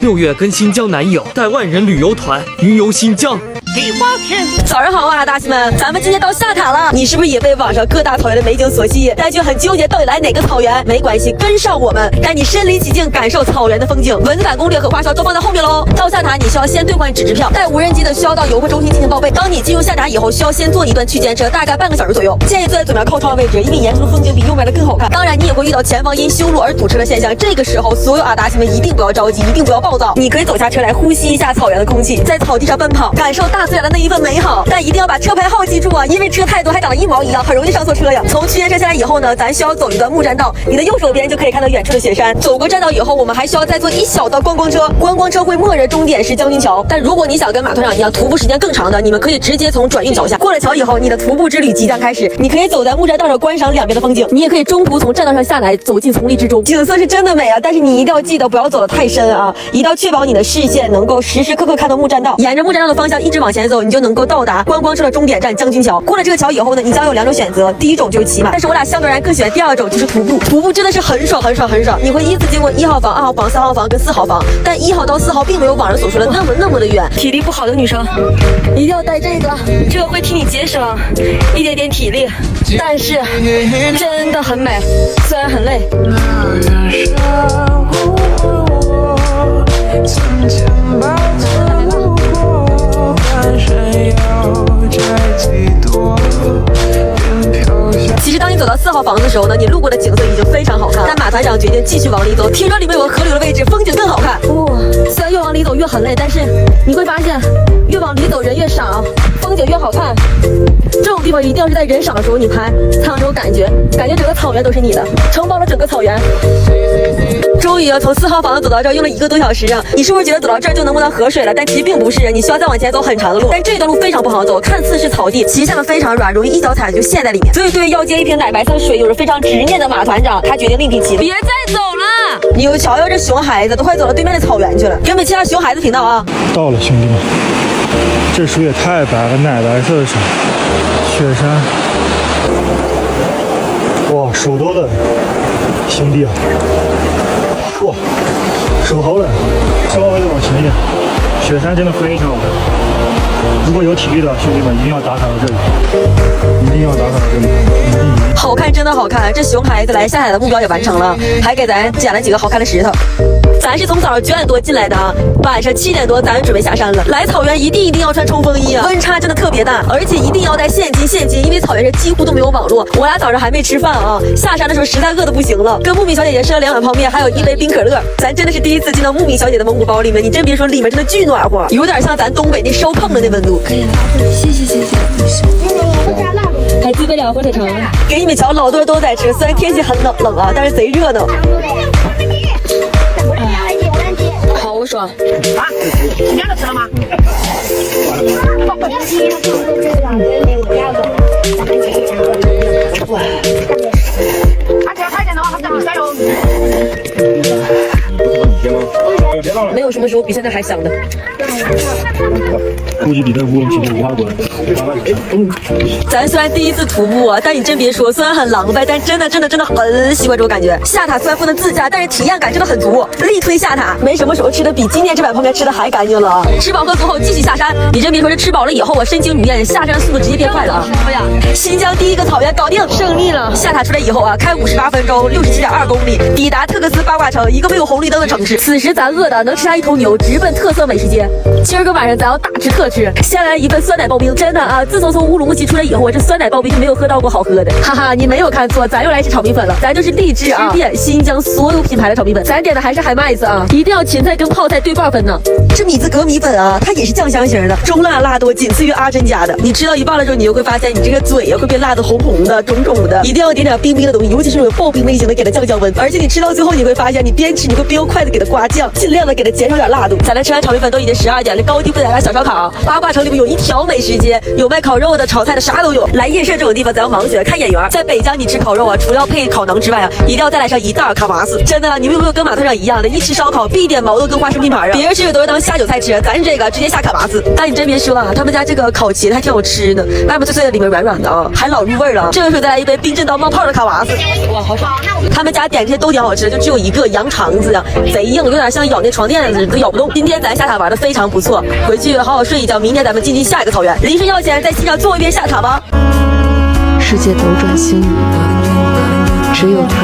6月跟新疆男友带万人旅游团云游新疆。第8天，早上好啊，大西们，咱们今天到下塔了。你是不是也被网上各大草原的美景所吸引，但却很纠结到底来哪个草原？没关系，跟上我们，带你身临其境感受草原的风景。文字版攻略和花销都放在后面喽。到下塔你需要先兑换纸支票，带无人机的需要到邮货中心进行报备。当你进入下塔以后，需要先坐一段区间车，大概半个小时左右。建议坐在左面靠窗的位置，因为沿途的风景比右面的更好看。当然，你也会遇到前方因修路而堵车的现象。这个时候，所有阿达西们一定不要着急，一定不要暴躁。你可以走下车来呼吸一下草原的空气，在草地上奔跑，感受大自然的那一份美好。但一定要把车牌号记住啊，因为车太多还长得一毛一样，很容易上错车呀。从区间车下来以后呢，咱需要走一段木栈道，你的右手边就可以看到远处的雪山。走过栈道以后，我们还需要再坐一小道观光车，观光车会默认终点是将军桥。但如果你想跟马团长一样徒步时间更长的，你们可以直接从转运桥下过了桥以后，你的徒步之旅即将开始。你可以走在木栈道上观赏两边的风景，你也可以中途从栈道上下来，走进丛林之中，景色是真的美啊。但是你一定要记得不要走得太深啊，一定要确保你的视线能够时时刻刻看到木栈道，沿着木栈道的方向一直往前走，你就能够到达观光车的终点站将军桥。过了这个桥以后呢，你将有2种选择，第一种就是骑马，但是我俩相对而言更喜欢第2种，就是徒步。徒步真的是很爽很爽很爽，你会依次经过1号房、2号房、3号房跟4号房，但1号到4号并没有网上所说的那么的远。体力不好的女生一定要带这个，这个会替你节省一点点体力，但是真的很美，虽然很累。其实当你走到4号房子的时候呢，你路过的景色已经非常好看，但马团长决定继续往里走，听说里面有个河流的位置风景更好看。虽然越往里走越很累，但是你会发现越往里走人越少，风景越好看。这种地方一定要是在人少的时候你拍，才有这种感觉整个草原都是你的，承包了整个草原。终于从4号房子走到这儿用了1个多小时啊！你是不是觉得走到这儿就能摸到河水了？但其实并不是，你需要再往前走很长的路。但这段路非常不好走，看似是草地，其实下面非常软，容易一脚踩就陷在里面。所以对于要接一瓶奶白色的水有着非常执念的马团长，他决定另辟蹊径。别再走了！你又瞧瞧这熊孩子，都快走到对面的草原去了。给我们切到熊孩子频道啊！到了，兄弟们，这树也太白了，奶白色的水，雪山，哇，手都冷，兄弟啊！哇，手好冷，稍微的往前一点，雪山真的非常好看。如果有体力的兄弟们，一定要打卡到这里，一定要打卡到这里，好看，真的好看！这熊孩子来下海的目标也完成了，还给咱捡了几个好看的石头。咱是从早上9点多进来的啊，晚上7点多咱准备下山了。来草原一定要穿冲锋衣啊，温差真的特别大，而且一定要带现金，因为草原上几乎都没有网络。我俩早上还没吃饭啊，下山的时候实在饿得不行了，跟木米小姐姐吃了2碗泡面，还有1杯冰可乐。咱真的是第一次进到木米小姐的蒙古包里面，你真别说，里面真的巨暖和，有点像咱东北那烧炕的那温度。可以了，谢谢。还自备2火腿肠，给你们瞧，老多人都在吃，虽然天气很冷啊，但是贼热闹。好爽！啊，你都吃了吗？没有什么时候比现在还香的。估计比这乌龙皮的无花果。咱虽然第一次徒步啊，但你真别说，虽然很狼狈，但真的很喜欢这种感觉。下塔虽然不能自驾，但是体验感真的很足，力推下塔。没什么时候吃的比今天这碗泡面吃的还干净了啊！吃饱喝足后继续下山。你真别说，这吃饱了以后，我身轻如燕，下山的速度直接变快了啊！哎呀，新疆第1个草原搞定，胜利了！下塔出来以后啊，开58分钟，67.2公里，抵达特克斯八卦城，一个没有红绿灯的城市。此时咱饿的能吃下1头牛，直奔特色美食街。今儿个晚上咱要大吃特吃，先来一份酸奶刨冰。真的啊，自从乌鲁木齐出来以后，我这酸奶刨冰就没有喝到过好喝的。哈哈，你没有看错，咱又来吃炒米粉了。咱就是励志啊，吃遍新疆所有品牌的炒米粉。咱点的还是海麦子啊，一定要芹菜跟泡菜对半分呢。这米字格米粉啊，它也是酱香型的，中辣辣多，仅次于阿珍家的。你吃到一半的时候，你就会发现你这个嘴呀会变辣的红红的、肿肿的。一定要点点冰冰的东西，尤其是有刨冰类型的，给它降温。而且你吃到最后，你会发现你边吃你会边用筷子给它刮酱，尽量的给它减少点辣度。咱来吃完炒米粉都已经12点了，高低不点小烧烤。八卦城里面有一条美食街，有卖烤肉的、炒菜的，啥都有。来夜市这种地方，咱要盲选看眼缘。在北疆你吃烤肉啊，除了要配烤馕之外啊，一定要再来上1袋卡巴斯。真的，你们有没有跟马特上一样的，一吃烧烤必点毛豆跟花生拼盘啊？别人吃有都是当下酒菜吃，咱这个直接下卡巴斯。但你真别说啊，他们家这个烤茄子还挺好吃的，外面脆脆的，里面软软的啊，还老入味了。这个时候再来一杯冰镇到冒泡的卡巴斯，哇，好爽！他们家点这些都挺好吃，就只有一个羊肠子呀，贼硬，有点像咬那床垫子都咬不动。今天咱下塔玩的非常不错，回去好好睡一觉，明天咱们进行下一个草原。临睡觉前在西上最后一遍下塔吧。世界斗转星移，只有他